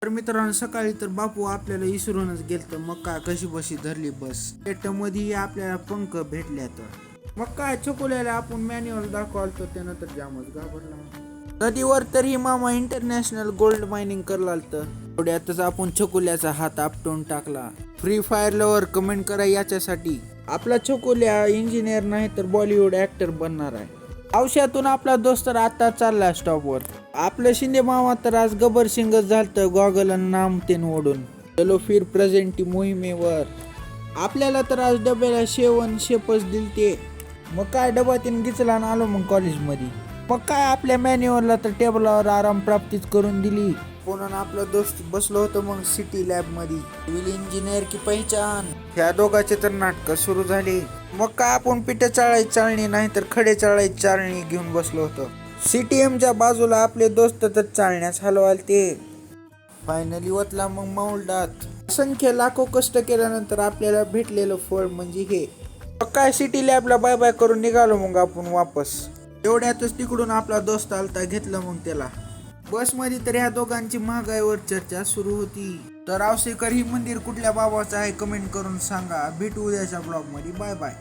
तर मित्रांनो, सकाळी तर बापू आपल्याला विसरूनच गेलत. मग काय कशी बशी धरली बस. मध्ये आपल्याला पंख भेटल्या तर मग काय चकोल्याला आपण मॅन्युअल दाखवतो, त्यानं तर जामच घाबरला. नदीवर तरी मामा इंटरनॅशनल गोल्ड मायनिंग करला तर थोड्यातच आपण छकुल्याचा हात आपटून टाकला. फ्री फायर लवर कमेंट करा याच्यासाठी. आपला छकुल्या इंजिनियर नाही तर बॉलिवूड ऍक्टर बनणार आहे. औषधातून आपला दोस्त तर आता चालला स्टॉपवर. आपलं शिंदे मामा तर आज गबर शिंगच झालत, गॉगल नाम तेन ओढून. चलो फिर प्रेझेंटी मोहिमेवर. आपल्याला तर आज डब्याला शेवण शेपच दिलते. मग काय डबा तीन गिचला आणि आलो मग कॉलेजमध्ये. मग काय आपल्या मॅन्युअरला तर टेबलावर आराम प्राप्तीच करून दिली. पुन्हा आपला दोस्त बसलो होतो मग सिटी लॅब मध्ये. सिव्हिल इंजिनियर की पहिचान, ह्या दोघांचे तर नाटक सुरू झाली. मग काय आपण पिठे चाळायची चाळणी नाही तर खडे चाळायची चाळणी घेऊन बसलो होतो. सीटीएमच्या बाजूला आपले दोस्त तर चालण्यास हलवालते. फायनली वतला मग माऊलडात. असंख्य लाखो कष्ट केल्यानंतर आपल्याला भेटलेलं फळ म्हणजे हे. मग काय सिटी लॅबला बाय बाय करून निघालो मग आपण वापस. एवढ्यातच तिकडून आपला दोस्त आलता, घेतलं मग त्याला. बसमध्ये तर ह्या दोघांची महागाईवर चर्चा सुरू होती. तर आवसेकर ही मंदिर कुठल्या बाबाचं आहे कमेंट करून सांगा. भेटू उद्याच्या ब्लॉग मध्ये. Bye bye.